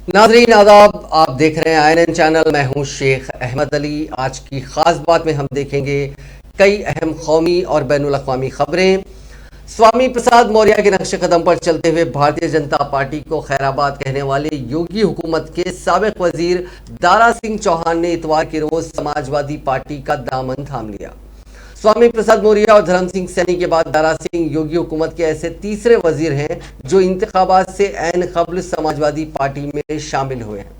नाजरीन आदाब, आप देख रहे हैं INN चैनल। मैं हूं शेख अहमद अली। आज की खास बात में हम देखेंगे कई अहम कौमी और बैनुल अक़वामी खबरें। स्वामी प्रसाद मौर्य के नक्शे कदम पर चलते हुए भारतीय जनता पार्टी को खैराबाद कहने वाले योगी हुकूमत के साबिक वजीर दारा सिंह चौहान ने इतवार के रोज समाजवादी पार्टी का दामन थाम लिया। स्वामी प्रसाद मौर्य और धर्म सिंह सैनी के बाद दारा सिंह योगी हुकूमत के ऐसे तीसरे वजीर हैं जो इंतखाबात से ऐन कबल समाजवादी पार्टी में शामिल हुए हैं।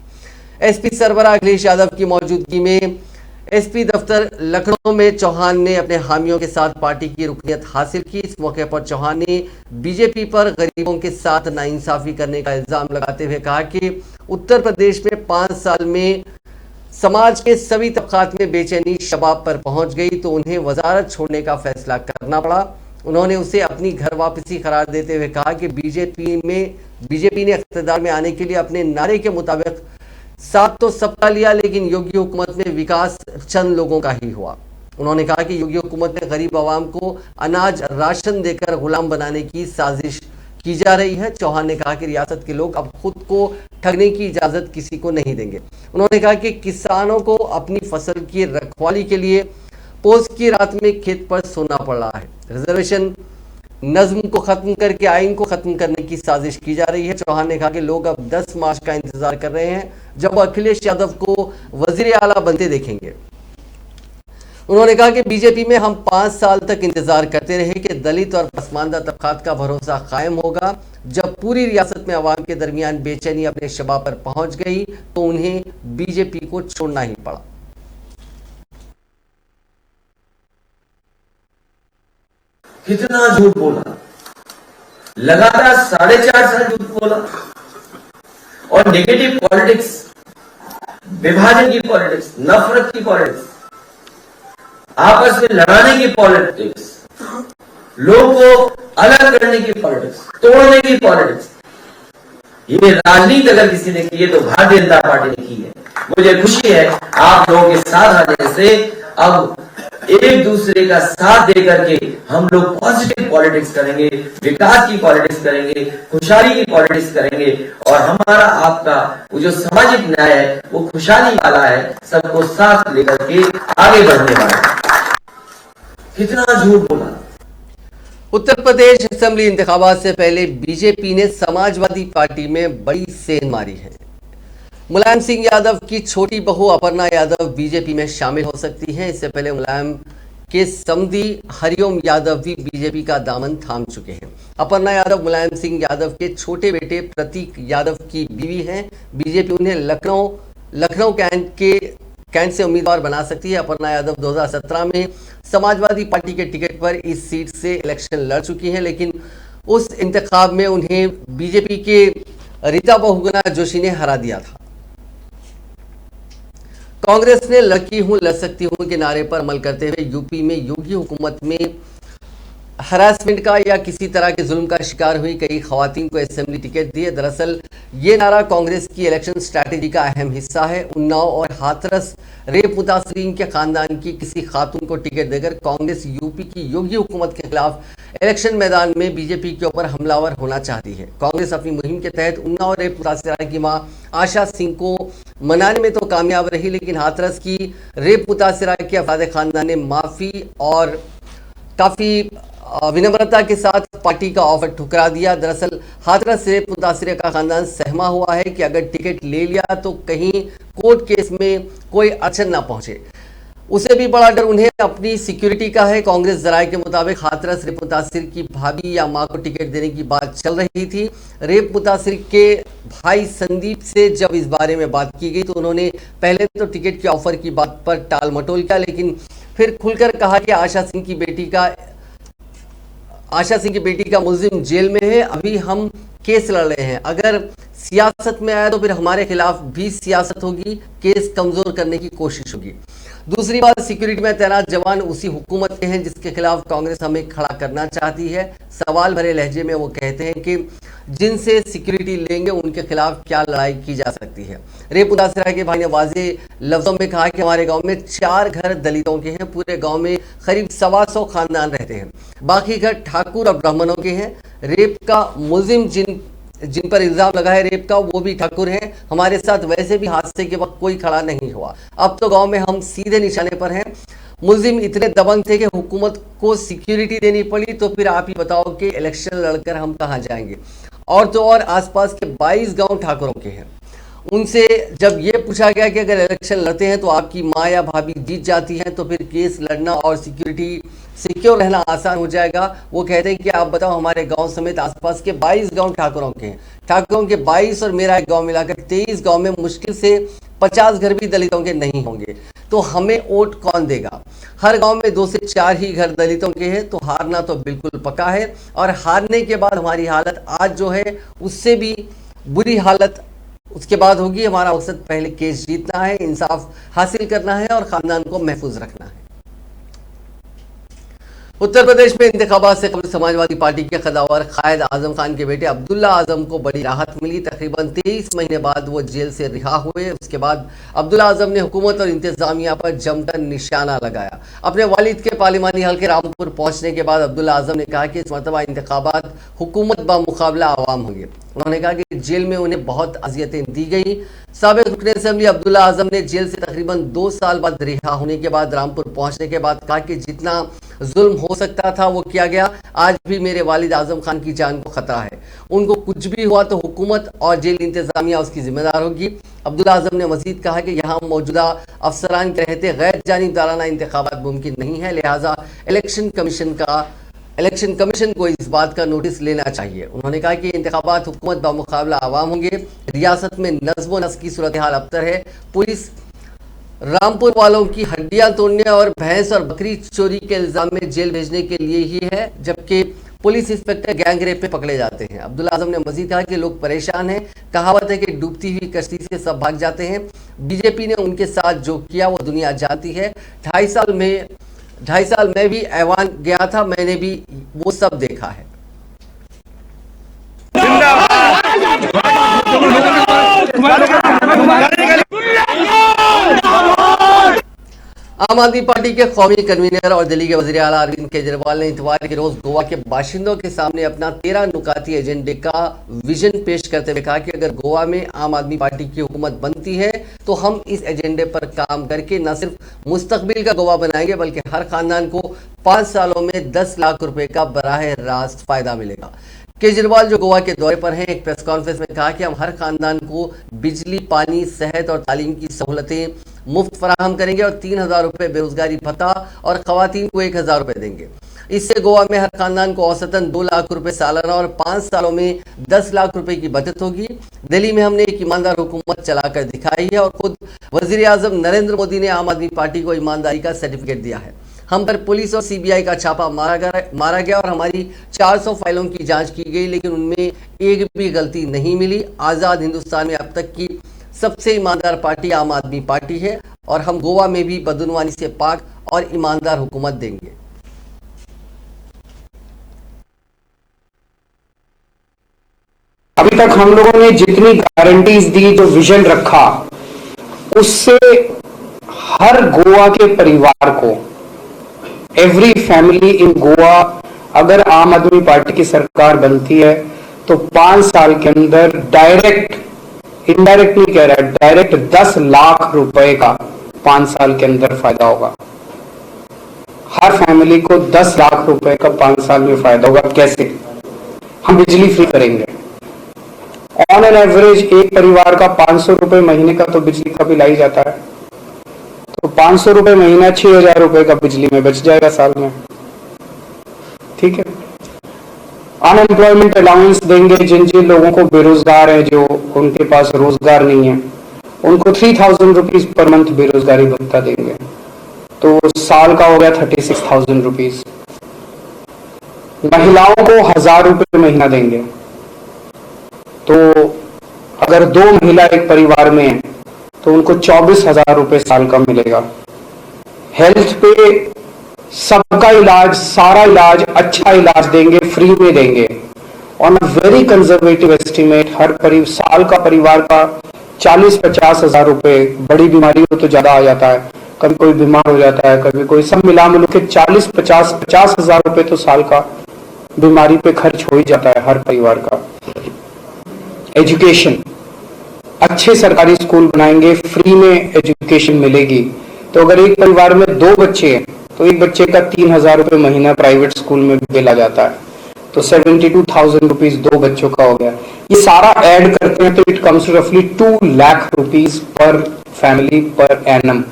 एसपी सरबराह अखिलेश यादव की मौजूदगी में एसपी दफ्तर लखनऊ में चौहान ने अपने हामियों के साथ पार्टी की रुकनीत हासिल की। इस मौके पर चौहान ने बीजेपी पर गरीबों के साथ नाइंसाफी करने का इल्जाम लगाते हुए कहा कि उत्तर प्रदेश में 5 साल में समाज के सभी तबकात में बेचैनी शबाब पर पहुंच गई तो उन्हें वजारत छोड़ने का फैसला करना पड़ा। उन्होंने उसे अपनी घर वापसी करार देते हुए कहा कि बीजेपी ने इख्तिदार में आने के लिए अपने नारे के मुताबिक साथ तो सबका लिया, लेकिन योगी हुकूमत में विकास चंद लोगों का ही हुआ। उन्होंने कहा कि योगी हुकूमत ने गरीब आवाम को अनाज राशन देकर गुलाम बनाने की साजिश की जा रही है। चौहान ने कहा कि रियासत के लोग अब खुद को ठगने की इजाजत किसी को नहीं देंगे। उन्होंने कहा कि किसानों को अपनी फसल की रखवाली के लिए पोस्ट की रात में खेत पर सोना पड़ रहा है। रिजर्वेशन नज्म को खत्म करके आइन को खत्म करने की साजिश की जा रही है। चौहान ने कहा कि लोग अब 10 मार्च का इंतजार कर रहे हैं जब अखिलेश यादव को वजीर आला बनते देखेंगे। उन्होंने कहा कि बीजेपी में हम 5 साल तक इंतजार करते रहे कि दलित और पसमानदा तबकात का भरोसा कायम होगा। जब पूरी रियासत में आवाम के दरमियान बेचैनी अपने शबाब पर पहुंच गई तो उन्हें बीजेपी को छोड़ना ही पड़ा। कितना झूठ बोला, लगातार 4.5 साल झूठ बोला और नेगेटिव पॉलिटिक्स, विभाजन की पॉलिटिक्स, नफरत की पॉलिटिक्स, आपस में लड़ाने की पॉलिटिक्स, लोगों को अलग करने की पॉलिटिक्स, तोड़ने की पॉलिटिक्स, ये राजनीति अगर किसी ने की है तो भारतीय जनता पार्टी ने की है। मुझे खुशी है आप लोगों के साथ आने से अब एक दूसरे का साथ देकर के हम लोग पॉजिटिव पॉलिटिक्स करेंगे, विकास की पॉलिटिक्स करेंगे, खुशहाली की पॉलिटिक्स करेंगे और हमारा आपका वो जो सामाजिक न्याय है वो खुशहाली वाला है, सबको साथ लेकर के आगे बढ़ने वाला है। कितना झूठ बोला। उत्तर प्रदेश असेंबली इंतखाबात से पहले बीजेपी ने समाजवादी पार्टी में बड़ी सेंध मारी है। मुलायम सिंह यादव की छोटी बहू अपर्णा यादव बीजेपी में शामिल हो सकती हैं। इससे पहले मुलायम के समधी हरिओम यादव भी बीजेपी का दामन थाम चुके हैं। अपर्णा यादव मुलायम सिंह यादव के छोटे बेटे प्रतीक यादव की बीवी हैं। बीजेपी उन्हें लखनऊ कैंट से उम्मीदवार बना सकती है। अपर्णा यादव 2017 में समाजवादी पार्टी के टिकट पर इस सीट से इलेक्शन लड़ चुकी हैं, लेकिन उस इंतखाब में उन्हें बीजेपी के रीता बहुगुणा जोशी ने हरा दिया था। कांग्रेस ने लड़की हूं लड़ सकती हूं के नारे पर अमल करते हुए यूपी में योगी हुकूमत में हरासमेंट का या किसी तरह के जुल्म का शिकार हुई कई खवातीन को असेंबली टिकट दिए। दरअसल ये नारा कांग्रेस की इलेक्शन स्ट्रैटेजी का अहम हिस्सा है। उन्नाव और हाथरस रेप मुतासरीन के खानदान की किसी खातून को टिकट देकर कांग्रेस यूपी की योगी हुकूमत के खिलाफ इलेक्शन मैदान में बीजेपी के ऊपर हमलावर होना चाहती है। कांग्रेस अपनी मुहिम के तहत उन्नाव रेप मुतासरा की मां आशा सिंह को मनाने में तो कामयाब रही, लेकिन हाथरस की रेप मुतासरा के अफराद खानदान ने माफी और काफी विनम्रता के साथ पार्टी का ऑफर ठुकरा दिया। दरअसल हाथरस रेप मुतासरे का खानदान सहमा हुआ है कि अगर टिकट ले लिया तो कहीं कोर्ट केस में कोई अड़चन ना पहुंचे। उसे भी बड़ा डर उन्हें अपनी सिक्योरिटी का है। कांग्रेस जराये के मुताबिक हाथरस रेप मुतासिर की भाभी या मां को टिकट देने की बात चल रही थी। रेप मुतासिर के भाई संदीप से जब इस बारे में बात की गई तो उन्होंने पहले तो टिकट के ऑफर की बात पर टाल मटोल किया, लेकिन फिर खुलकर कहा कि आशा सिंह की बेटी का मुलजिम जेल में है, अभी हम केस लड़ रहे हैं। अगर सियासत में आया तो फिर हमारे खिलाफ भी सियासत होगी, केस कमजोर करने की कोशिश होगी। दूसरी बात, सिक्योरिटी में तैनात जवान उसी हुकूमत के हैं जिसके खिलाफ कांग्रेस हमें खड़ा करना चाहती है। सवाल भरे लहजे में वो कहते हैं कि जिनसे सिक्योरिटी लेंगे उनके खिलाफ क्या लड़ाई की जा सकती है। रेप मुतासरा के भाई ने वाजे लफ्जों में कहा कि हमारे गांव में 4 घर दलितों के हैं, पूरे गांव में करीब 125 खानदान रहते हैं, बाकी घर ठाकुर और ब्राह्मणों के हैं। रेप का मुलजिम जिन पर इल्जाम लगा है रेप का वो भी ठाकुर हैं। हमारे साथ वैसे भी हादसे के वक्त कोई खड़ा नहीं हुआ। अब तो गांव में हम सीधे निशाने पर हैं। मुलजिम इतने दबंग थे कि हुकूमत को सिक्योरिटी देनी पड़ी। तो फिर आप ही बताओ कि इलेक्शन लड़कर हम कहाँ जाएंगे। और तो और आसपास के 22 गांव ठाकुरों के हैं। उनसे जब ये पूछा गया कि अगर इलेक्शन लड़ते हैं तो आपकी माँ या भाभी जीत जाती हैं तो फिर केस लड़ना और सिक्योर रहना आसान हो जाएगा। वो कहते हैं कि आप बताओ, हमारे गांव समेत आसपास के 22 गांव ठाकुरों के हैं। ठाकुरों के 22 और मेरा एक गांव मिलाकर 23 गांव में मुश्किल से 50 घर भी दलितों के नहीं होंगे। तो हमें वोट कौन देगा? हर गांव में 2 से 4 ही घर दलितों के हैं। तो हारना तो बिल्कुल पक्का है। और हारने के बाद हमारी हालत आज जो है उससे भी बुरी हालत उसके बाद होगी। हमारा मकसद पहले केस जीतना है, इंसाफ हासिल करना है और खानदान को महफूज रखना है। उत्तर प्रदेश में इंतखाबात से कबल समाजवादी पार्टी के कदावर कायद आजम खान के बेटे अब्दुल्ला आजम को बड़ी राहत मिली। तकरीबन 23 महीने बाद वो जेल से रिहा हुए। उसके बाद अब्दुल्ला आजम ने हुकूमत और इंतजामिया पर जमकर निशाना लगाया। अपने वालिद के पार्लिमानी हल्के रामपुर पहुंचने के बाद अब्दुल्ला आजम ने कहा कि इस मरतबा इंतखाबात हुकूमत बामुकाबला आवाम होंगे। उन्होंने कहा कि जेल में उन्हें बहुत अजियतें दी गई। साबिक रुकन असेंबली अब्दुल्ला आजम ने जेल से तकरीबन 2 साल बाद रिहा होने के बाद रामपुर पहुंचने के बाद कहा कि जितना जुल्म हो सकता था वो किया गया। आज भी मेरे वालिद आजम खान की जान को खतरा है। उनको कुछ भी हुआ तो हुकूमत और जेल इंतजामिया उसकी जिम्मेदार होगी। अब्दुल्ला आजम ने मजीद कहा कि यहाँ मौजूदा अफसरान के रहते गैर जानिबदाराना इंतखाबात मुमकिन नहीं है। लिहाजा इलेक्शन कमीशन को इस बात का नोटिस लेना चाहिए। उन्होंने कहा कि इंतखाबात हुकूमत बामुकाबला आवाम होंगे। रियासत में नज़्म व नस्क की सूरत हाल अबतर है। पुलिस रामपुर वालों की हड्डियां तोड़ने और भैंस और बकरी चोरी के इल्जाम में जेल भेजने के लिए ही है, जबकि पुलिस इंस्पेक्टर गैंगरेप में पकड़े जाते हैं। अब्दुल्ला आजम ने मजीद कहा कि लोग परेशान हैं। कहावत है कि डूबती हुई कश्ती से सब भाग जाते हैं। बीजेपी ने उनके साथ जो किया वो दुनिया जानती है। 2.5 साल में भी ऐवान गया था, मैंने भी वो सब देखा है। आम आदमी पार्टी के कौमी कन्वीनर और दिल्ली के वज़ीर आला अरविंद केजरीवाल ने इतवार के रोज गोवा के बाशिंदों के सामने अपना 13 नुकाती एजेंडे का विजन पेश करते हुए कहा कि अगर गोवा में आम आदमी पार्टी की हुकूमत बनती है तो हम इस एजेंडे पर काम करके न सिर्फ मुस्तकबिल का गोवा बनाएंगे बल्कि हर खानदान को 5 सालों में 10 लाख रुपए का बराह रास्त फायदा मिलेगा। केजरीवाल जो गोवा के दौरे पर हैं, एक प्रेस कॉन्फ्रेंस में कहा कि हम हर खानदान को बिजली, पानी, सेहत और तालीम की सहूलतें मुफ्त फराहम करेंगे और 3,000 रुपये बेरोजगारी भत्ता और खवातीन को 1,000 रुपये देंगे। इससे गोवा में हर खानदान को औसतन 2 लाख रुपए सालाना और 5 सालों में 10 लाख रुपए की बचत होगी। दिल्ली में हमने एक ईमानदार हुकूमत चलाकर दिखाई है और खुद वजीर आजम नरेंद्र मोदी ने आम आदमी पार्टी को ईमानदारी का सर्टिफिकेट दिया है। हम पर पुलिस और सीबीआई का छापा मारा गया और हमारी 400 फाइलों की जांच की गई, लेकिन उनमें एक भी गलती नहीं मिली। आज़ाद हिंदुस्तान में अब तक की सबसे ईमानदार पार्टी आम आदमी पार्टी है और हम गोवा में भी बदउनवानी से पाक और ईमानदार हुकूमत देंगे। अभी तक हम लोगों ने जितनी गारंटीज दी, जो विजन रखा, उससे हर गोवा के परिवार को, एवरी फैमिली इन गोवा, अगर आम आदमी पार्टी की सरकार बनती है तो 5 साल के अंदर डायरेक्ट, इनडायरेक्ट नहीं कह रहा है, डायरेक्ट 10 लाख रुपए का 5 साल के अंदर फायदा होगा। हर फैमिली को 10 लाख रुपए का 5 साल में फायदा होगा। कैसे? हम बिजली फ्री करेंगे। ऑन एन एवरेज एक परिवार का 500 रुपए महीने का तो बिजली का बिल ही जाता है, तो 500 रुपए महीना 6,000 रुपए का बिजली में बच जाएगा साल में। ठीक है। अनएम्प्लॉयमेंट अलाउंस देंगे, जिन जिन लोगों को बेरोजगार है, जो उनके पास रोजगार नहीं है, उनको 3,000 रुपीज पर मंथ बेरोजगारी भत्ता देंगे, तो साल का हो गया 36,000 रुपीज। महिलाओं को 1,000 रुपए महीना देंगे, तो अगर 2 महिला एक परिवार में है तो उनको 24,000 रुपए साल का मिलेगा। हेल्थ पे सबका इलाज, सारा इलाज, अच्छा इलाज देंगे, फ्री में देंगे। On a very conservative estimate हर साल का परिवार का 40-50 हजार रुपए, बड़ी बीमारी हो तो ज्यादा आ जाता है, कभी कोई बीमार हो जाता है, कभी कोई, सब मिला मिला के 40-50 हजार रुपए तो साल का बीमारी पे खर्च हो ही जाता है हर परिवार का। एजुकेशन, अच्छे सरकारी स्कूल बनाएंगे, फ्री में एजुकेशन मिलेगी। तो अगर एक परिवार में 2 बच्चे हैं तो एक बच्चे का 3,000 रुपये महीना प्राइवेट स्कूल में बिल आ जाता है, तो 72,000 रुपीज 2 बच्चों का हो गया। ये सारा ऐड करते हैं तो इट कम्स टू रफली 2 lakh rupees per family per annum.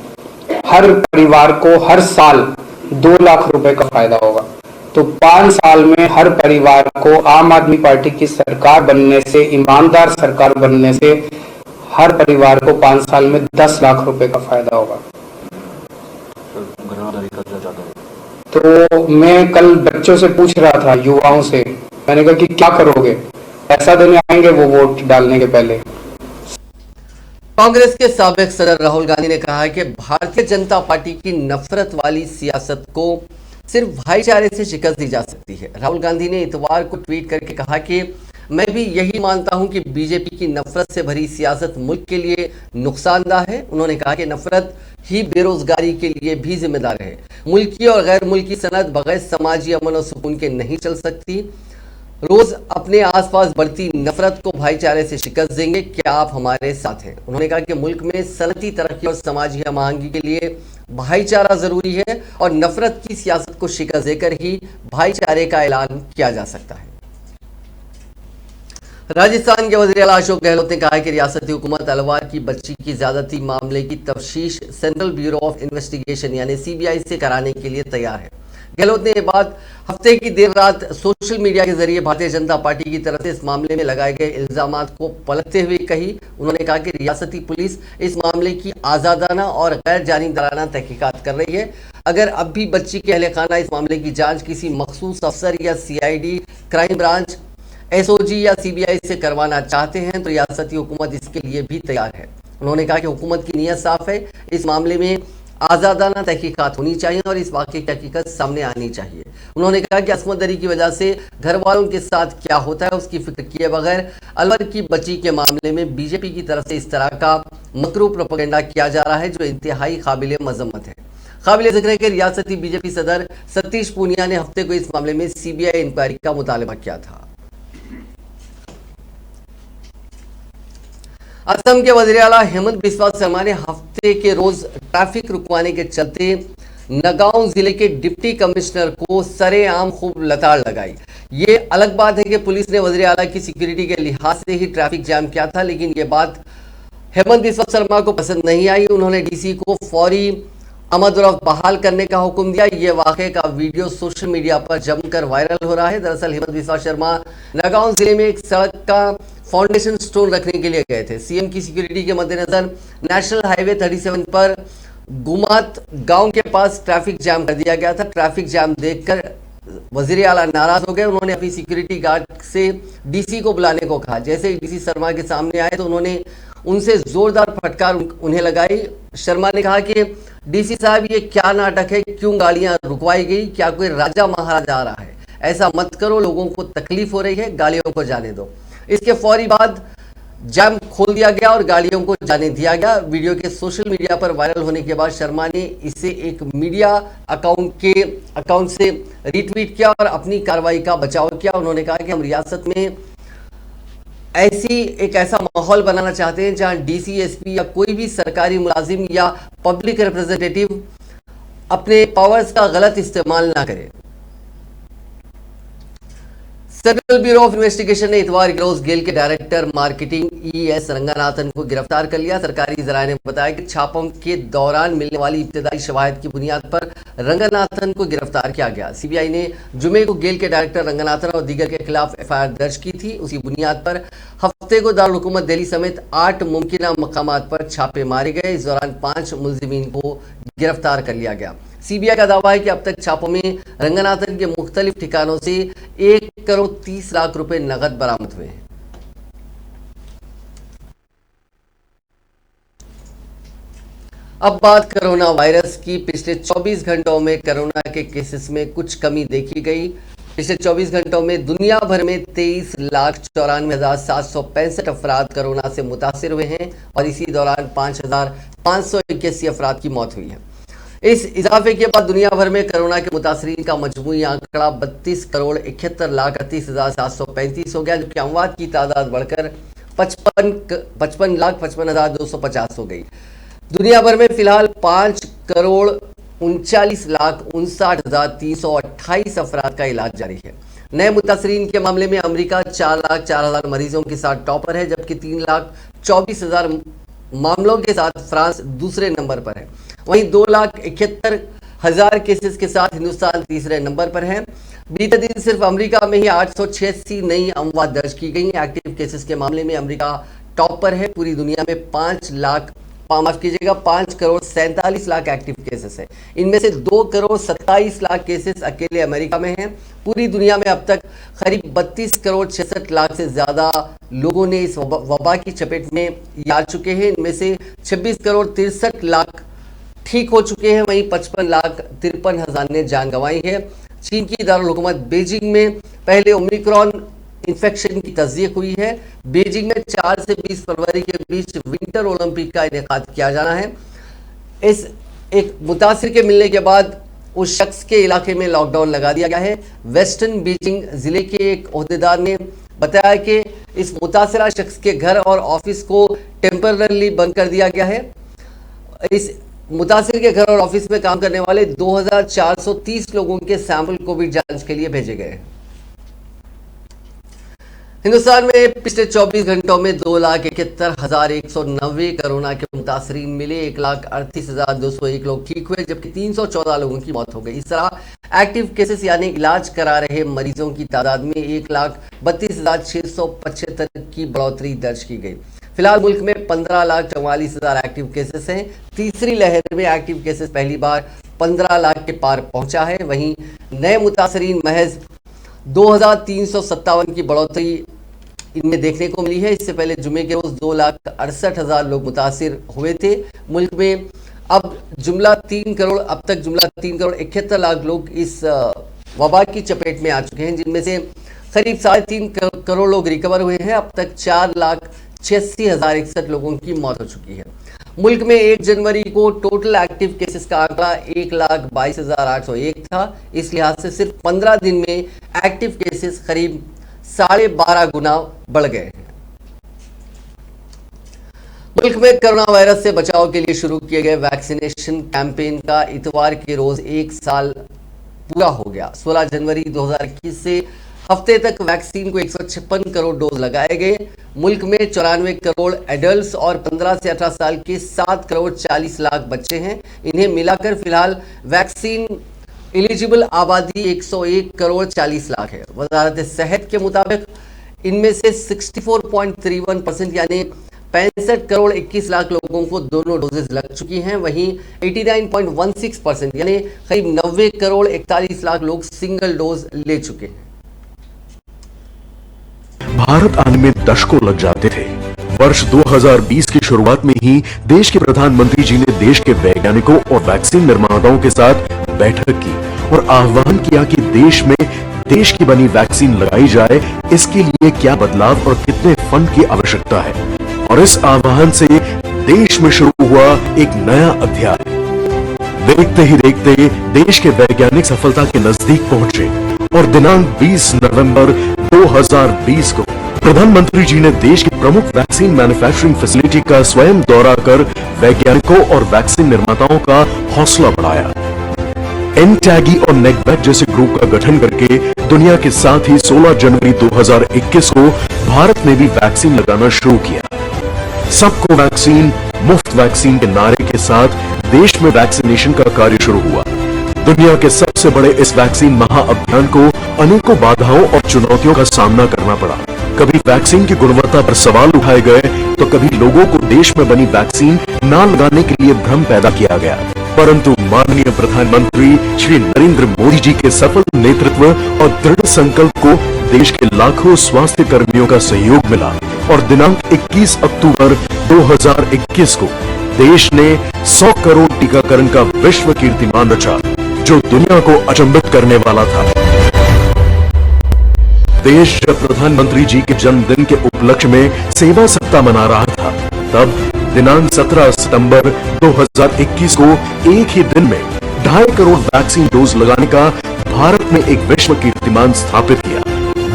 हर परिवार को हर साल 2 लाख रुपए का फायदा होगा। तो 5 साल में हर परिवार को आम आदमी पार्टी की सरकार बनने से, ईमानदार सरकार बनने से हर परिवार को 5 साल में 10 लाख रुपए का फायदा होगा। तो मैं कल बच्चों से पूछ रहा था, युवाओं से, मैंने कहा कि क्या करोगे, पैसा देने आएंगे वो वोट डालने के पहले। कांग्रेस के साबिक सदर राहुल गांधी ने कहा है कि भारतीय जनता पार्टी की नफरत वाली सियासत को सिर्फ भाईचारे से शिकस्त दी जा सकती है। राहुल गांधी ने इतवार को ट्वीट करके कहा कि मैं भी यही मानता हूं कि बीजेपी की नफरत से भरी सियासत मुल्क के लिए नुकसानदाह है। उन्होंने कहा कि नफरत ही बेरोजगारी के लिए भी जिम्मेदार है। मुल्की और गैर मुल्की सनत बगैर समाजी अमन और सुकून के नहीं चल सकती। रोज अपने आसपास बढ़ती नफरत को भाईचारे से शिकस्त देंगे, क्या आप हमारे साथ हैं? उन्होंने कहा कि मुल्क में सनती तरक्की और समाजी हमआहंगी के लिए भाईचारा जरूरी है और नफरत की सियासत को शिकस्त देकर ही भाईचारे का ऐलान किया जा सकता है। राजस्थान के वज़ीर आला अशोक गहलोत ने कहा है कि रियासती हुकूमत अलवार की बच्ची की ज्यादती मामले की तफ्तीश सेंट्रल ब्यूरो ऑफ इन्वेस्टिगेशन यानी सीबीआई से कराने के लिए तैयार है। गहलोत ने यह बात हफ्ते की देर रात सोशल मीडिया के जरिए भारतीय जनता पार्टी की तरफ से इस मामले में लगाए गए इल्जामात को पलटते हुए कही। उन्होंने कहा कि रियासती पुलिस इस मामले की आज़ादाना और गैर जानिबदाराना तहकीकात कर रही है। अगर अब भी बच्ची के अहले खाना इस मामले की जांच किसी मखसूस अफसर या सीआईडी, क्राइम ब्रांच, एसओजी या सीबीआई से करवाना चाहते हैं तो रियासती हुकूमत इसके लिए भी तैयार है। उन्होंने कहा कि हुकूमत की नीयत साफ है, इस मामले में आज़ादाना तहकीकात होनी चाहिए और इस वाक़े की हकीकत सामने आनी चाहिए। उन्होंने कहा कि अस्मत दरी की वजह से घर वालों के साथ क्या होता है उसकी फिक्र किए बगैर अलवर की बच्ची के मामले में बीजेपी की तरफ से इस तरह का मकरू प्रोपेगेंडा किया जा रहा है जो इंतहाई काबिल मजम्मत है। काबिल जिक्र है कि रियासती बीजेपी सदर सतीश पूनिया ने हफ्ते को इस मामले में सीबीआई इंक्वायरी का मुतालबा किया था। असम के वज़ीर आला हेमंत बिस्वा शर्मा ने हफ्ते के रोज ट्रैफिक रुकवाने के चलते नगांव जिले के डिप्टी कमिश्नर को सरेआम खूब लताड़ लगाई। ये अलग बात है कि पुलिस ने वज़ीर आला की सिक्योरिटी के लिहाज से ही ट्रैफिक जाम किया था, लेकिन ये बात हेमंत बिस्वा शर्मा को पसंद नहीं आई। उन्होंने डीसी को फौरी आमद-ओ-रफ्त बहाल करने का हुक्म दिया। ये वाक़े का वीडियो सोशल मीडिया पर जमकर वायरल हो रहा है। दरअसल हेमंत बिस्वा शर्मा नगांव जिले में एक सड़क का फाउंडेशन स्टोन रखने के लिए गए थे। सीएम की सिक्योरिटी के मद्देनजर नेशनल हाईवे 37 पर गुमात गांव के पास ट्रैफिक जाम कर दिया गया था। ट्रैफिक जाम देखकर वज़ीर आला नाराज हो गए। उन्होंने अपनी सिक्योरिटी गार्ड से डीसी को बुलाने को कहा। जैसे ही डीसी शर्मा के सामने आए तो उन्होंने उनसे जोरदार फटकार उन्हें लगाई। शर्मा ने कहा कि डीसी साहब ये क्या नाटक है, क्यों गाड़ियां रुकवाई गई, क्या कोई राजा महाराजा आ रहा है? ऐसा मत करो, लोगों को तकलीफ हो रही है, गाड़ियों को जाने दो। इसके फौरी बाद जाम खोल दिया गया और गाड़ियों को जाने दिया गया। वीडियो के सोशल मीडिया पर वायरल होने के बाद शर्मा ने इसे एक मीडिया अकाउंट से रीट्वीट किया और अपनी कार्रवाई का बचाव किया। उन्होंने कहा कि हम रियासत में ऐसा माहौल बनाना चाहते हैं जहां डीसी, एसपी या कोई भी सरकारी मुलाजिम या पब्लिक रिप्रेजेंटेटिव अपने पावर्स का गलत इस्तेमाल ना करे। सेंट्रल ब्यूरो ऑफ इन्वेस्टिगेशन ने इतवार के रोज गेल के डायरेक्टर मार्केटिंग ES रंगनाथन को गिरफ्तार कर लिया। सरकारी जराये ने बताया कि छापों के दौरान मिलने वाली इब्तदाई शवाहिद की बुनियाद पर रंगनाथन को गिरफ्तार किया गया। सीबीआई ने जुमे को गेल के डायरेक्टर रंगनाथन और दीगर के खिलाफ FIR दर्ज की थी। उसी बुनियाद पर हफ्ते को दारुल हुकूमत दिल्ली समेत 8 मुमकिना मकामात पर छापे मारे गए। इस दौरान 5 मुलजिमीन को गिरफ्तार कर लिया गया। सीबीआई का दावा है कि अब तक छापों में रंगनाथन के मुख्तलिफ ठिकानों से 1 करोड़ 30 लाख रुपए नकद बरामद हुए हैं। अब बात कोरोना वायरस की। पिछले 24 घंटों में कोरोना के केसेस में कुछ कमी देखी गई। पिछले 24 घंटों में दुनिया भर में 23,94,765 अफराद कोरोना से मुतासिर हुए हैं और इसी दौरान 5,581 अफराद की मौत हुई है। इस इजाफे के बाद दुनिया भर में कोरोना के मुतासरीन का मजमूई आंकड़ा 32,71,38,735 हो गया, जबकि अमवात की तादाद बढ़कर 55,55,250 हो गई। दुनिया भर में फिलहाल 5,39,59,328 अफराद का इलाज जारी है। नए मुतासरीन के मामले में अमेरिका 4,04,000 मरीजों के साथ टॉपर है, जबकि 3,24,000 मामलों के साथ फ्रांस दूसरे नंबर पर है। वहीं 2,71,000 केसेस के साथ हिंदुस्तान तीसरे नंबर पर है। बीते दिन सिर्फ अमेरिका में ही 886 नई अमवात दर्ज की गई। एक्टिव केसेस के मामले में अमेरिका टॉप पर है। पूरी दुनिया में 5 करोड़ 47 लाख एक्टिव केसेस है। इनमें से 2 करोड़ 27 लाख केसेस अकेले अमेरिका में हैं। पूरी दुनिया में अब तक करीब 32 करोड़ 66 लाख से ज्यादा लोगों ने इस वबा की चपेट में आ चुके हैं। इनमें से 26 करोड़ 63 लाख ठीक हो चुके हैं। वहीं 55,53,000 ने जान गंवाई है। चीन की दारुल हुकूमत बीजिंग में पहले ओमिक्रॉन इन्फेक्शन की तस्दीक हुई है। बीजिंग में 4 से 20 फरवरी के बीच विंटर ओलंपिक का इनेकाद किया जाना है। इस एक मुतासिर के मिलने के बाद उस शख्स के इलाके में लॉकडाउन लगा दिया गया है। वेस्टर्न बीजिंग जिले के एक ओहदेदार ने बताया कि इस मुतासिरा शख्स के घर और ऑफिस को टेम्पररी बंद कर दिया गया है। इस मुतासिर के घर और ऑफिस में काम करने वाले 2,430 लोगों के सैंपल कोविड जांच के लिए भेजे गए हैं। हिंदुस्तान में पिछले 24 घंटों में 2,71,190 कोरोना के मुतासरीन मिले। 1,38,201 लोग ठीक हुए, जबकि 314 लोगों की मौत हो गई। इस तरह एक्टिव केसेस यानी इलाज करा रहे मरीजों की तादाद में 1,32,675 की बढ़ोतरी दर्ज की गई। फिलहाल मुल्क में 15,44,000 एक्टिव केसेस हैं। तीसरी लहर में एक्टिव केसेस पहली बार 15 लाख के पार पहुंचा है। वहीं नए मुतासरीन महज 2,357 की बढ़ोतरी इनमें देखने को मिली है। इससे पहले जुमे के रोज 2,68,000 लोग मुतासिर हुए थे। मुल्क में अब तक जुमला 3 करोड़ 71 लाख लोग इस वबा की चपेट में आ चुके हैं, जिनमें से करीब 3.5 करोड़ लोग रिकवर हुए हैं। अब तक 4,86,061 लोगों की मौत हो चुकी है। मुल्क में 1 जनवरी को टोटल एक्टिव केसेस का आंकड़ा 1,22,801 था। इस लिहाज से सिर्फ 15 दिन में एक्टिव केसेस करीब 12.5 गुना बढ़ गए हैं। मुल्क में कोरोना वायरस से बचाव के लिए शुरू किए गए वैक्सीनेशन कैंपेन का इतवार के रोज 1 साल पूरा हो गया। 16 जनवरी 2021 से हफ्ते तक वैक्सीन को 156 करोड़ डोज लगाए गए। मुल्क में 94 करोड़ एडल्ट्स और 15 से 18 साल के 7 करोड़ 40 लाख बच्चे हैं। इन्हें मिलाकर फिलहाल वैक्सीन एलिजिबल आबादी 101 करोड़ 40 लाख है। वजारत सेहत के मुताबिक इनमें से 64.31% यानी 65 करोड़ 21 लाख लोगों को दोनों डोजेज लग चुकी हैं। वहीं 89.16% यानी करीब 90 करोड़ 41 लाख लोग सिंगल डोज ले चुके हैं। भारत आने में दशकों लग जाते थे। वर्ष 2020 की शुरुआत में ही देश के प्रधानमंत्री जी ने देश के वैज्ञानिकों और वैक्सीन निर्माताओं के साथ बैठक की और आह्वान किया कि देश में देश की बनी वैक्सीन लगाई जाए। इसके लिए क्या बदलाव और कितने फंड की आवश्यकता है, और इस आह्वान से देश में शुरू हुआ एक नया अध्याय। देखते ही देखते देश के वैज्ञानिक सफलता के नजदीक पहुंचे और दिनांक 20 नवंबर 2020 को प्रधानमंत्री जी ने देश के प्रमुख वैक्सीन मैन्युफैक्चरिंग फैसिलिटी का स्वयं दौरा कर वैज्ञानिकों और वैक्सीन निर्माताओं का हौसला बढ़ाया। एनटैगी और नेकवैक जैसे ग्रुप का गठन करके दुनिया के साथ ही 16 जनवरी 2021 को भारत ने भी वैक्सीन लगाना शुरू किया। सबको वैक्सीन, मुफ्त वैक्सीन के नारे के साथ देश में वैक्सीनेशन का कार्य शुरू हुआ। दुनिया के सबसे बड़े इस वैक्सीन महाअभियान को अनेकों बाधाओं और चुनौतियों का सामना करना पड़ा। कभी वैक्सीन की गुणवत्ता पर सवाल उठाए गए, तो कभी लोगों को देश में बनी वैक्सीन न लगाने के लिए भ्रम पैदा किया गया। परंतु माननीय प्रधानमंत्री श्री नरेंद्र मोदी जी के सफल नेतृत्व और दृढ़ संकल्प को देश के लाखों स्वास्थ्य कर्मियों का सहयोग मिला और दिनांक 21 अक्टूबर 2021 को देश ने 100 करोड़ टीकाकरण का विश्व कीर्तिमान रचा, जो दुनिया को अचंभित करने वाला था। देश जब प्रधानमंत्री जी के जन्मदिन के उपलक्ष्य में सेवा सप्ताह मना रहा था, तब दिनांक 17 सितंबर 2021 को एक ही दिन में 2.5 करोड़ वैक्सीन डोज लगाने का भारत ने एक विश्व कीर्तिमान स्थापित किया।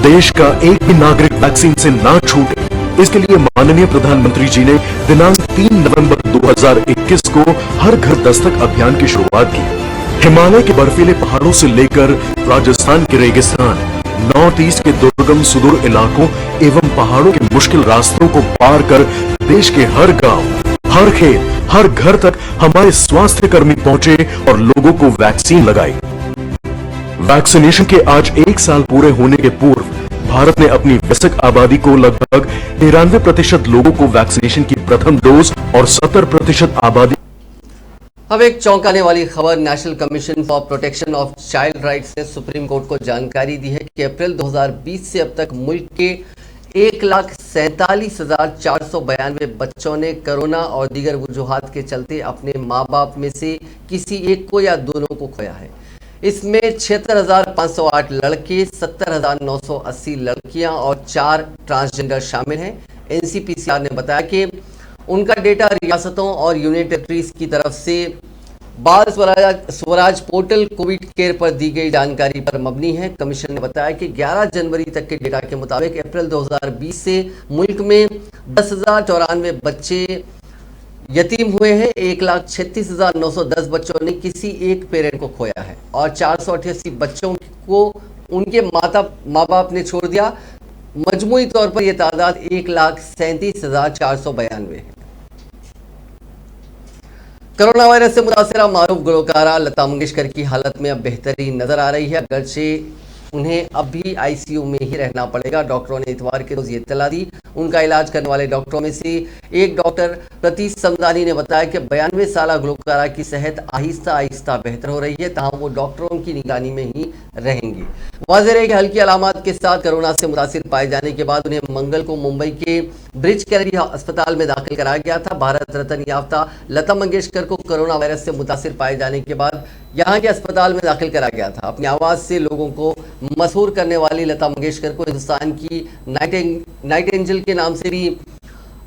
देश का एक भी नागरिक वैक्सीन से ना छूटे, इसके लिए माननीय प्रधानमंत्री जी ने दिनांक 3 नवंबर 2021 को हर घर दस्तक अभियान की शुरुआत की। हिमालय के बर्फीले पहाड़ों से लेकर राजस्थान के रेगिस्तान, नॉर्थ ईस्ट के दुर्गम सुदूर इलाकों एवं पहाड़ों के मुश्किल रास्तों को पार कर देश के हर गांव, हर खेत, हर घर तक हमारे स्वास्थ्य कर्मी पहुंचे और लोगों को वैक्सीन लगाई। वैक्सीनेशन के आज 1 साल पूरे होने के पूर्व भारत ने अपनी वयस्क आबादी को लगभग 93% लोगों को वैक्सीनेशन की प्रथम डोज और 70% आबादी। अब एक चौंकाने वाली खबर, national commission for protection of child rights ने सुप्रीम कोर्ट को जानकारी दी है कि अप्रैल 2020 से अब तक मुल्क के 1,47,492 बच्चों ने कोरोना और दीगर वजूहात के चलते अपने माँ बाप में से किसी एक को या दोनों को खोया है। इसमें 76,508 लड़के, 70,980 लड़कियां और 4 ट्रांसजेंडर शामिल हैं। एनसीपीसीआर ने बताया कि उनका डेटा रियासतों और यूनियन टेरिटरीज की तरफ से बाल स्वराज पोर्टल कोविड केयर पर दी गई जानकारी पर मबनी है। कमीशन ने बताया कि 11 जनवरी तक के डेटा के मुताबिक अप्रैल 2020 से मुल्क में 10,094 बच्चे यतीम हुए हैं। 1,36,910 बच्चों ने किसी एक पेरेंट को खोया है और 488 बच्चों को उनके माँ बाप ने छोड़ दिया। मजमूई तौर पर यह तादाद 1,37,492 है। कोरोना वायरस से मुतासरा मारूफ गुलकारा लता मंगेशकर की हालत में अब बेहतरी नजर आ रही है, अगरचे उन्हें अब भी आईसीयू में ही रहना पड़ेगा। डॉक्टरों ने इतवार के रोज ये इत्तला दी। उनका इलाज करने वाले डॉक्टरों में से एक डॉक्टर प्रतीश समदानी ने बताया कि 92 साल गुलकारा की सेहत आहिस्ता आहिस्ता बेहतर हो रही है, ताहम वो डॉक्टरों की निगरानी में ही रहेंगी। वाज़ेह है कि हल्की अलामात के साथ कोरोना से मुतासिर पाए जाने के बाद उन्हें मंगल को मुंबई के ब्रिज कैलरी अस्पताल में दाखिल कराया गया था। भारत रत्न याफ्ता लता मंगेशकर को कोरोना वायरस से मुतासिर पाए जाने के बाद यहाँ के अस्पताल में दाखिल करा गया था। अपनी आवाज़ से लोगों को मशहूर करने वाली लता मंगेशकर को हिंदुस्तान की नाइट एंजल के नाम से भी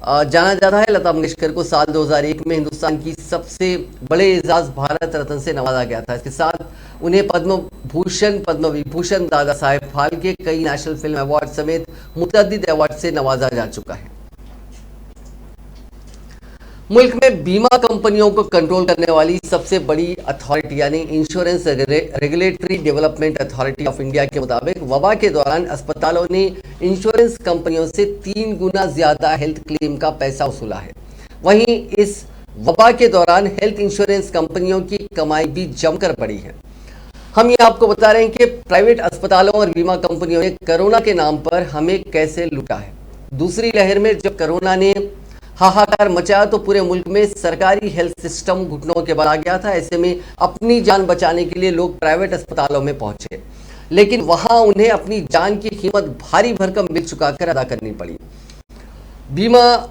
जाना जाता है। लता मंगेशकर को साल 2001 में हिंदुस्तान की सबसे बड़े एजाज भारत रत्न से नवाजा गया था। इसके साथ उन्हें पद्म भूषण, पद्म विभूषण, दादा साहेब फाल्के, कई नेशनल फिल्म अवार्ड समेत मुतअद्दिद अवार्ड से नवाजा जा चुका है। मुल्क में बीमा कंपनियों को कंट्रोल करने वाली सबसे बड़ी अथॉरिटी यानी insurance regulatory development authority of India के मुताबिक वबा के दौरान अस्पतालों ने इंश्योरेंस कंपनियों से 3 गुना ज्यादा हेल्थ क्लेम का पैसा वसूला है। वहीं इस वबा के दौरान हेल्थ इंश्योरेंस कंपनियों की कमाई भी जमकर बढ़ी है। हम ये आपको बता रहे हैं कि प्राइवेट अस्पतालों और बीमा कंपनियों ने कोरोना के नाम पर हमें कैसे लूटा है। दूसरी लहर में जब कोरोना ने हाहाकार मचाया तो पूरे मुल्क में सरकारी हेल्थ सिस्टम घुटनों के बल आ गया था। ऐसे में अपनी जान बचाने के लिए लोग प्राइवेट अस्पतालों में पहुंचे, लेकिन वहां उन्हें अपनी जान की कीमत भारी भरकम बिल चुकाकर अदा करनी पड़ी। बीमा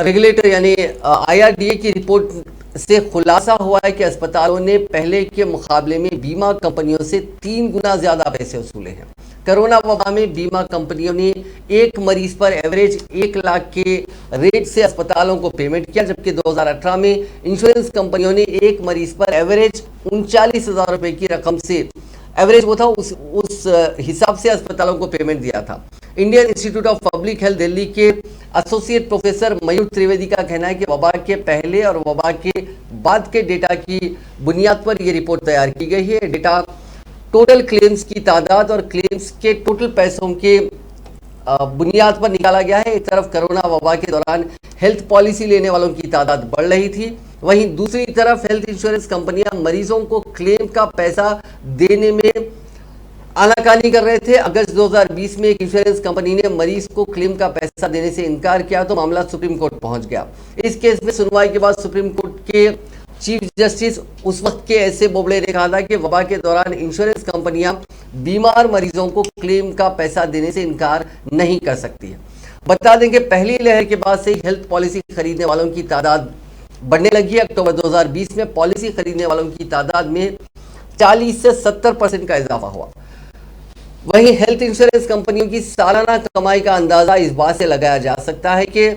रेगुलेटर यानी IRDA की रिपोर्ट से खुलासा हुआ है कि अस्पतालों ने पहले के मुकाबले में बीमा कंपनियों से 3 गुना ज्यादा पैसे वसूले हैं। कोरोना वबा में बीमा कंपनियों ने एक मरीज पर एवरेज 1 लाख के रेट से अस्पतालों को पेमेंट किया, जबकि 2018 में इंश्योरेंस कंपनियों ने एक मरीज पर एवरेज 39,000 रुपए की रकम से एवरेज वो था उस हिसाब से अस्पतालों को पेमेंट दिया था। Indian institute of public health Delhi के एसोसिएट प्रोफेसर मयूर त्रिवेदी का कहना है कि वबा के पहले और वबा के बाद के डेटा की बुनियाद पर यह रिपोर्ट तैयार की गई है। डेटा टोटल क्लेम्स की तादाद और क्लेम्स के टोटल पैसों के बुनियाद पर निकाला गया है। एक तरफ कोरोना वबा के दौरान हेल्थ पॉलिसी लेने वालों की तादाद बढ़ रही थी, वहीं दूसरी तरफ हेल्थ इंश्योरेंस कंपनियां मरीजों को क्लेम का पैसा देने में आनाकानी कर रहे थे। अगस्त 2020 में एक इंश्योरेंस कंपनी ने मरीज को क्लेम का पैसा देने से इनकार किया तो मामला सुप्रीम कोर्ट पहुंच गया। इस केस में सुनवाई के बाद सुप्रीम कोर्ट के चीफ जस्टिस उस वक्त के ऐसे बोबड़े ने कहा था कि वबा के दौरान इंश्योरेंस कंपनियां बीमार मरीजों को क्लेम का पैसा देने से इनकार नहीं कर सकती है। बता दें कि पहली लहर के बाद से ही हेल्थ पॉलिसी खरीदने वालों की तादाद बढ़ने लगी है। अक्टूबर 2020 में पॉलिसी खरीदने वालों की तादाद में 40 से 70% का इजाफा हुआ। वहीं हेल्थ इंश्योरेंस कंपनियों की सालाना कमाई का अंदाजा इस बात से लगाया जा सकता है कि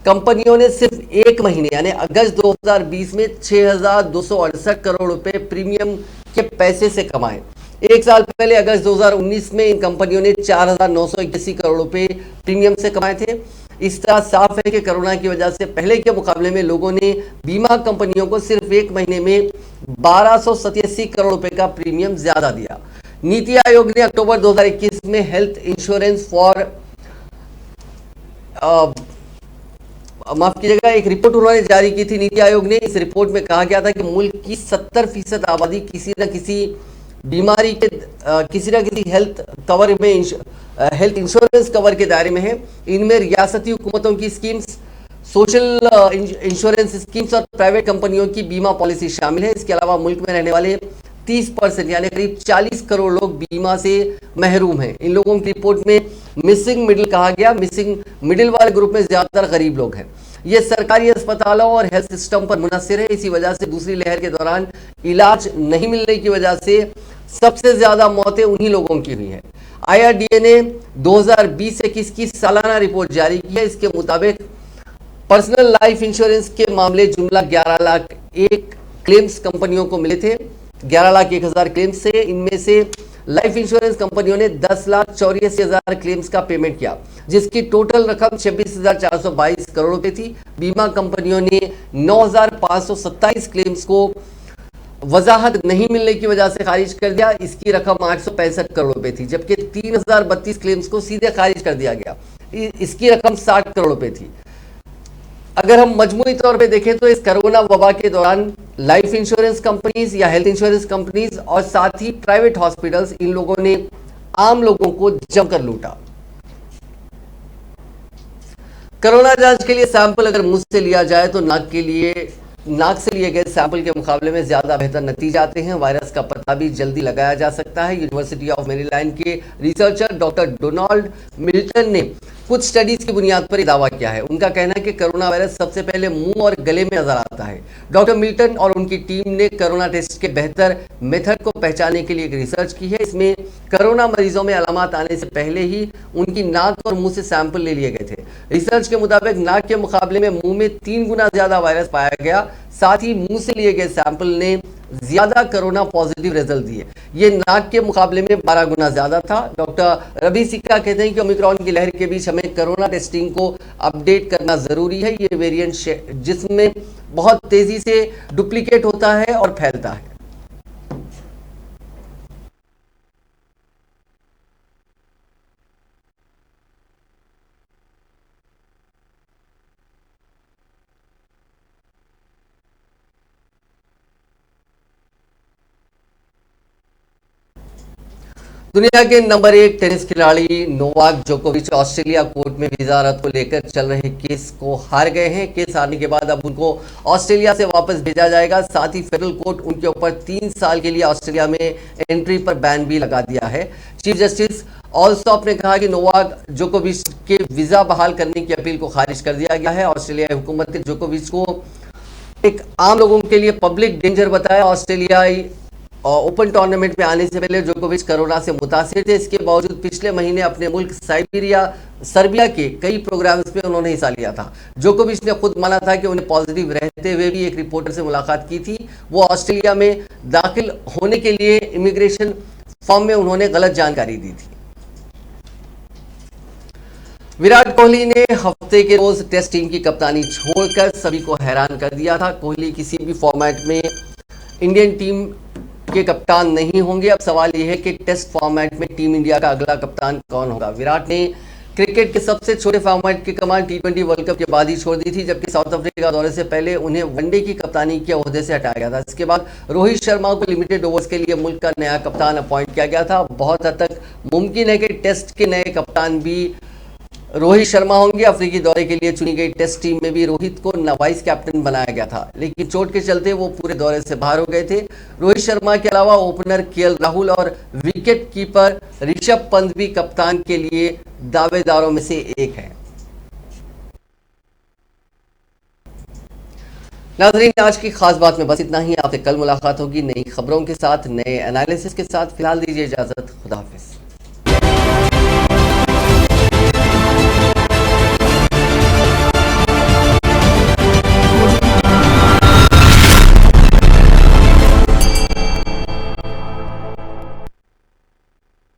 कंपनियों ने सिर्फ एक महीने यानी अगस्त 2020 में 6,268 करोड़ रुपए प्रीमियम के पैसे से कमाए। एक साल पहले अगस्त 2019 में इन कंपनियों ने 4,981 करोड़ रुपए प्रीमियम से कमाए थे। इस तरह साफ है कि कोरोना की वजह से पहले के मुकाबले में लोगों ने बीमा कंपनियों को सिर्फ एक महीने में 1287 करोड़ रुपए का प्रीमियम ज्यादा दिया। नीति आयोग ने अक्टूबर 2021 में हेल्थ इंश्योरेंस फॉर माफ कीजिएगा, एक रिपोर्ट उन्होंने जारी की थी नीति आयोग ने। इस रिपोर्ट में कहा गया था कि मुल्क की 70% आबादी किसी न किसी बीमारी के किसी न किसी हेल्थ कवर में हेल्थ इंश्योरेंस कवर के दायरे में है। इनमें रियासती हुकूमतों की स्कीम्स, सोशल इंश्योरेंस स्कीम्स और प्राइवेट कंपनियों की बीमा पॉलिसी शामिल है। इसके अलावा मुल्क में रहने वाले 30% यानी करीब 40 करोड़ लोग बीमा से महरूम हैं। इन लोगों की रिपोर्ट में मिसिंग मिडिल कहा गया। मिसिंग मिडिल वाले ग्रुप में ज्यादातर गरीब लोग हैं। ये सरकारी अस्पतालों और हेल्थ सिस्टम पर मुनहसर है। इसी वजह से दूसरी लहर के दौरान इलाज नहीं मिलने की वजह से सबसे ज्यादा मौतें उन्हीं लोगों की हुई हैं। IRDA ने 2020-21 की सालाना रिपोर्ट जारी की है। इसके मुताबिक पर्सनल लाइफ इंश्योरेंस के मामले जुमला 11 लाख एक क्लेम्स कंपनियों को मिले थे। 11,01,000 क्लेम्स से इनमें से लाइफ इंश्योरेंस कंपनियों ने 10,84,000 क्लेम्स का पेमेंट किया, जिसकी टोटल रकम 26,422 करोड़ रुपए थी। बीमा कंपनियों ने 9,527 क्लेम्स को वजाहत नहीं मिलने की वजह से खारिज कर दिया। इसकी रकम 865 करोड़ रुपए थी, जबकि 3,032 क्लेम्स को सीधे खारिज कर दिया गया। इसकी रकम 60 करोड़ रुपए थी। अगर हम मजमूई तौर पे देखें तो इस कोरोना वबा के दौरान लाइफ इंश्योरेंस कंपनीज या हेल्थ इंश्योरेंस कंपनीज और साथ ही प्राइवेट हॉस्पिटल्स, इन लोगों ने आम लोगों को जमकर लूटा। कोरोना जांच के लिए सैंपल अगर मुंह से लिया जाए तो नाक से लिए गए सैंपल के मुकाबले में ज्यादा बेहतर नतीजे आते हैं। वायरस का पता भी जल्दी लगाया जा सकता है। यूनिवर्सिटी ऑफ मेरीलैंड के रिसर्चर डॉक्टर डोनाल्ड मिल्टन ने कुछ स्टडीज की बुनियाद पर दावा किया है। उनका कहना है कि कोरोना वायरस सबसे पहले मुंह और गले में नजर आता है। डॉक्टर मिल्टन और उनकी टीम ने कोरोना टेस्ट के बेहतर मेथड को पहचानने के लिए एक रिसर्च की है। इसमें कोरोना मरीजों में अलामत आने से पहले ही उनकी नाक और मुंह से सैंपल ले लिए गए थे। रिसर्च के मुताबिक नाक के मुकाबले में मुंह में 3 गुना ज्यादा वायरस पाया गया। साथ ही मुंह से लिए गए सैंपल ने ज्यादा कोरोना पॉजिटिव रिजल्ट दिए। ये नाक के मुकाबले में 12 गुना ज्यादा था। डॉक्टर रवि सिक्का कहते हैं कि ओमिक्रॉन की लहर के बीच हमें कोरोना टेस्टिंग को अपडेट करना जरूरी है। ये वेरिएंट जिसमें बहुत तेजी से डुप्लीकेट होता है और फैलता है। दुनिया के नंबर 1 टेनिस खिलाड़ी नोवाक जोकोविच ऑस्ट्रेलिया कोर्ट में वीजा रद्द को लेकर चल रहे केस को हार गए हैं। केस हारने के बाद अब उनको ऑस्ट्रेलिया से वापस भेजा जाएगा। साथ ही फेडरल कोर्ट उनके ऊपर 3 साल के लिए ऑस्ट्रेलिया में एंट्री पर बैन भी लगा दिया है। चीफ जस्टिस ऑलसॉप ने कहा कि नोवाक जोकोविच के वीजा बहाल करने की अपील को खारिज कर दिया गया है। ऑस्ट्रेलियाई हुकूमत ने जोकोविच को एक आम लोगों के लिए पब्लिक डेंजर बताया। ऑस्ट्रेलियाई ओपन टूर्नामेंट में आने से पहले जोकोविच कोरोना से मुतासिर थे। इसके बावजूद पिछले महीने अपने मुल्क सर्बिया के कई प्रोग्राम्स में उन्होंने हिस्सा लिया था। जोकोविच ने खुद माना था कि उन्हें पॉजिटिव रहते हुए भी एक रिपोर्टर से मुलाकात की थी। वो ऑस्ट्रेलिया में दाखिल होने के लिए इमिग्रेशन फॉर्म में उन्होंने गलत जानकारी दी थी। विराट कोहली ने हफ्ते के रोज टेस्ट टीम की कप्तानी छोड़कर सभी को हैरान कर दिया था। कोहली किसी भी फॉर्मेट में इंडियन टीम के कप्तान नहीं होंगे। अब सवाल यह है कि टेस्ट फॉर्मेट में टीम इंडिया का अगला कप्तान कौन होगा। विराट ने क्रिकेट के सबसे छोटे फॉर्मेट की कमान T20 वर्ल्ड कप के बाद ही छोड़ दी थी, जबकि साउथ अफ्रीका दौरे से पहले उन्हें वनडे की कप्तानी के ओहदे से हटाया गया था। इसके बाद रोहित शर्मा को लिमिटेड ओवर्स के लिए मुल्क का नया कप्तान अपॉइंट किया गया था। बहुत हद तक मुमकिन है कि टेस्ट के नए कप्तान भी रोहित शर्मा होंगे। अफ्रीकी दौरे के लिए चुनी गई टेस्ट टीम में भी रोहित को वाइस कैप्टन बनाया गया था, लेकिन चोट के चलते वो पूरे दौरे से बाहर हो गए थे। रोहित शर्मा के अलावा ओपनर KL राहुल और विकेट कीपर ऋषभ पंत भी कप्तान के लिए दावेदारों में से एक है। नाज़रीन, आज की खास बात में बस इतना ही। आपसे कल मुलाकात होगी नई खबरों के साथ, नए एनालिसिस के साथ। फिलहाल दीजिए इजाजत। खुदा हाफिज।